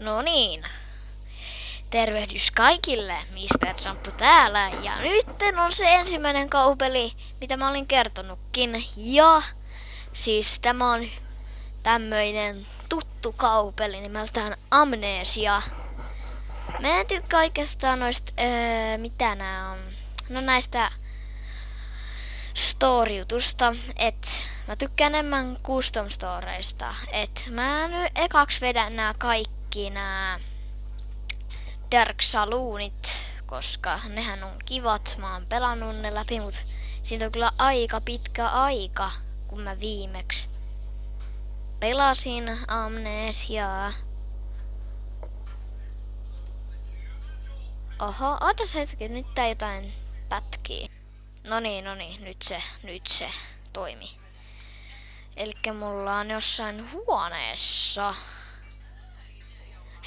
No niin. Tervehdys kaikille, Mr. Sampo täällä. Ja nyt on se ensimmäinen kaupeli, mitä mä olin kertonutkin. Ja siis tämä on tämmöinen tuttu kaupeli nimeltään Amnesia. Mä en tykkää oikeastaan noista, mitä nää on. No näistä story-jutusta, mä tykkään enemmän custom storeista. Mä nyt ekaksi vedän nää kaikki nää Dark Saloonit, koska nehän on kivat. Mä oon pelannut ne läpi, mut siitä on kyllä aika pitkä aika, kun mä viimeksi pelasin Amnesiaa. Oho, ootas hetki, nyt tää jotain pätkii. Noniin, nyt se toimi. Elikkä mulla on jossain huoneessa.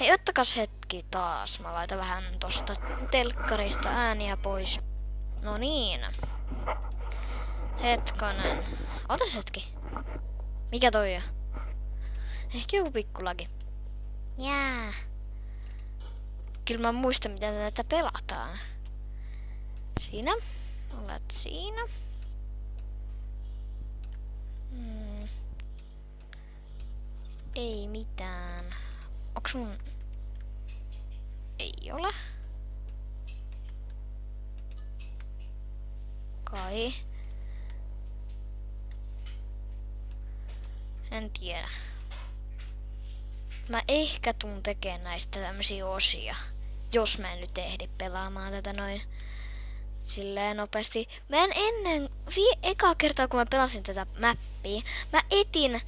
Hei, ottakas hetki taas. Mä laitan vähän tosta telkkarista ääniä pois. No niin. Hetkonen. Otas hetki. Mikä toi on? Ehkä joku pikkulaki. Jää. Kyllä mä muistan, miten tätä pelataan. Siinä. Olet siinä. Ei mitään. Onks mun... Ei ole. Kai. En tiedä. Mä ehkä tuun tekemään näistä tämmösiä osia. Jos mä en nyt ehdi pelaamaan tätä noin silleen nopeasti. Mä en ennen... Ekaa kertaa kun mä pelasin tätä mappia, mä etin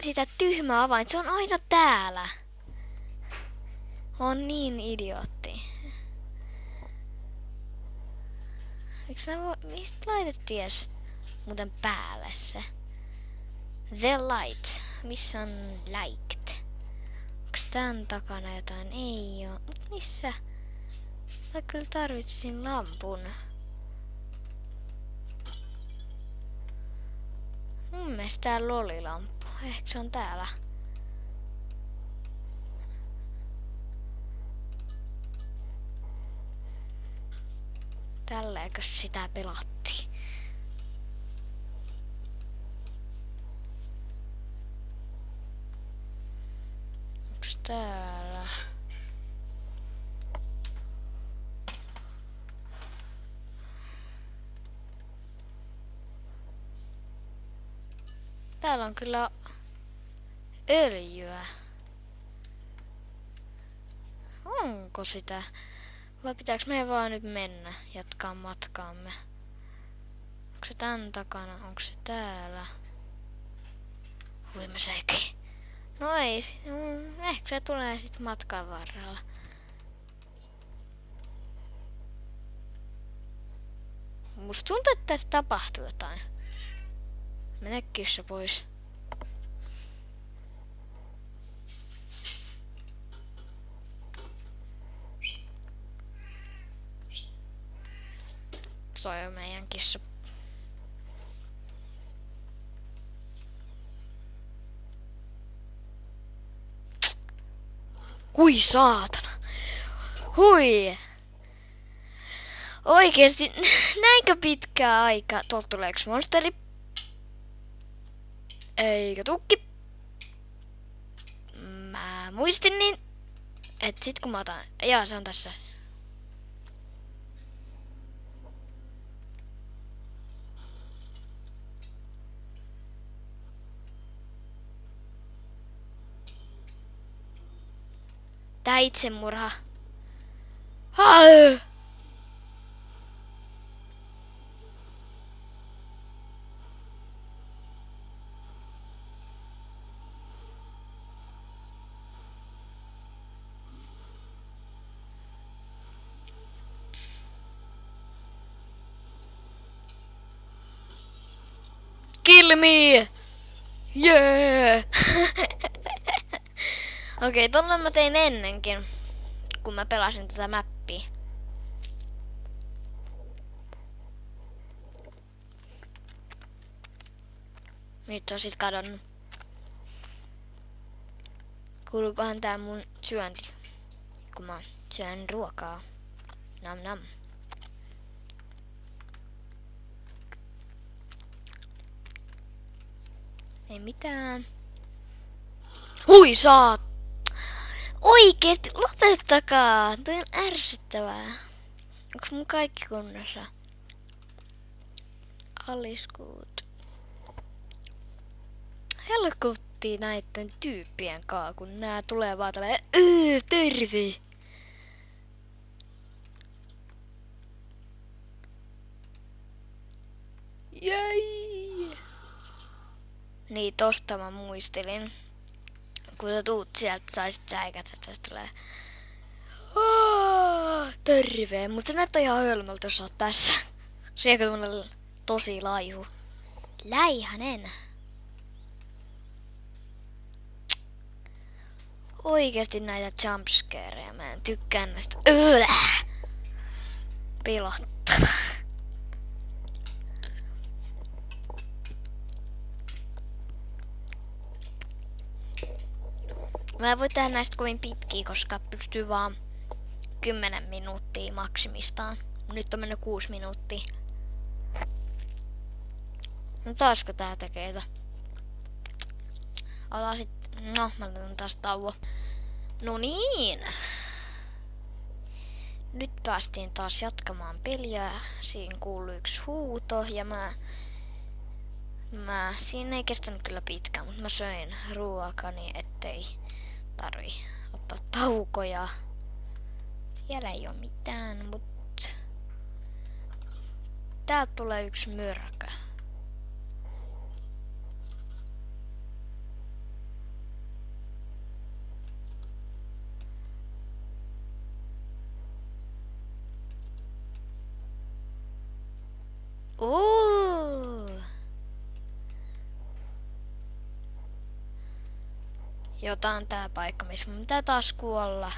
sitä tyhmää avainta. Se on aina täällä. On niin idiootti. Mistä laitettiin edes muuten päälle se? The light. Missä on light? Onks tän takana jotain? Ei oo. Mut missä? Mä kyllä tarvitsisin lampun. Mun mielestä täällä oli lamppu. Ehkä se on täällä. Tälleekö sitä pelattiin? Onks täällä? Täällä on kyllä öljyä. Onko sitä? Vai pitääkö meidän vaan nyt mennä, jatkaa matkaamme? Onko se tän takana? Onko se täällä? Huimme sekin. No ei, ehkä se tulee sit matkan varrella. Musta tuntuu, että tässä tapahtuu jotain. Mene kissa pois. Se on meidän kissa. Hui saatana. Hui. Oikeesti, näinkö pitkää aikaa? Tuolta tulee yksi monsteri. Eikä tukki. Mä muistin niin. Et sit kun mä otan... Jaa, se on tässä. Tää itsemurha. Hai! Kill me! Yeah! Okei, tolle mä tein ennenkin, kun mä pelasin tätä mappia. Nyt on sit kadonnut. Kuuluukohan tää mun syönti, kun mä syön ruokaa. Nam nam. Ei mitään. Hui saat! Oikeesti, lopettakaa! Toi on ärsyttävää. Onks mun kaikki kunnossa? Aliskuut. Helkutti näitten tyyppien kaa, kun nää tulee vaan tälleen terve! Jäi! Niin tosta mä muistelin. Kun sä tuut sieltä, saisit säikätä, että tästä tulee terve, mutta sä näyttää ihan hölmöltä, jos sä oot tässä. Sieltä tunnella tosi laihu. Läihanen. Oikeesti näitä jumpscareja, mä en tykkää näistä. Pilottava. Mä en voi tehdä näistä kovin pitkiä, koska pystyy vaan 10 minuuttia maksimistaan. Nyt on mennyt 6 minuuttia. No taasko tää tekee tätä? Ota sit... No, mä laitan taas tauon. No niin. Nyt päästiin taas jatkamaan peliä. Siinä kuului yksi huuto ja siinä ei kestänyt kyllä pitkään, mutta mä söin ruokani, ettei tarvi ottaa taukoja. Siellä ei oo mitään, mut täältä tulee yksi mörkö. Jotain tää paikka, missä mun pitää taas kuolla.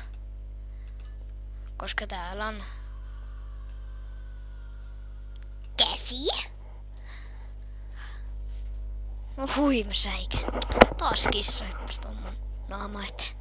Koska täällä on käsi. Hui, mä säikän. Taas kissa hyppäsi tuon mun naama eteen.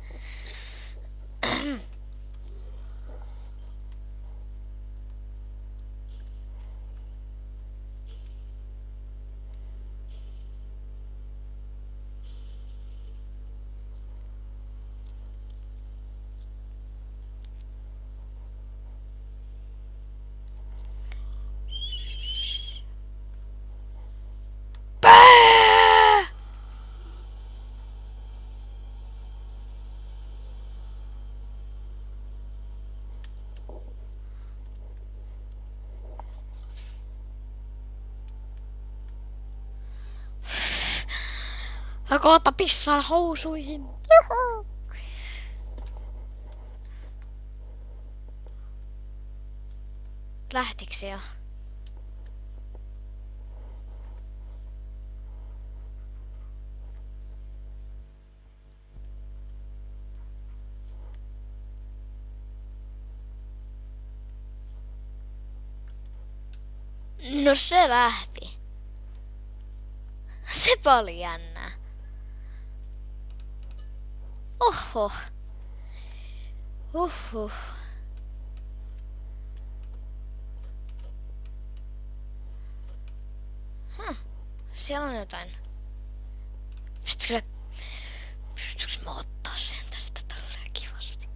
Kohta pissaa housuihin. Juhu. Lähtikö se jo? No se lähti. Sepä oli jännää. Oho. Uhuh. Siellä on jotain. Pystytkö mä ottaa sen tästä tälleen kivasti?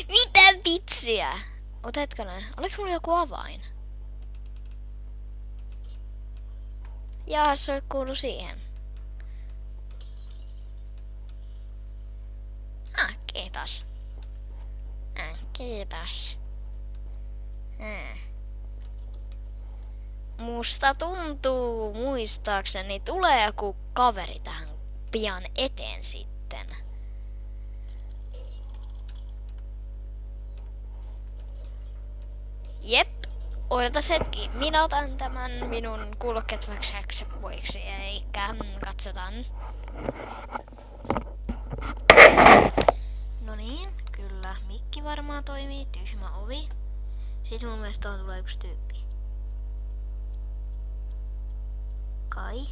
Mitä vitsiä? Ota hetkonen. Oliko mulla joku avain? Jaa, se kuulu siihen. Kiitos. Kiitos. Musta tuntuu, muistaakseni tulee joku kaveri tähän pian eteen sitten. Jep. Odotas hetki. Minä otan tämän minun kuulokkeet poiksi, eikä katsotaan. No niin, kyllä. Mikki varmaan toimii. Tyhmä ovi. Sitten mun mielestä tuohon tulee yksi tyyppi. Kai.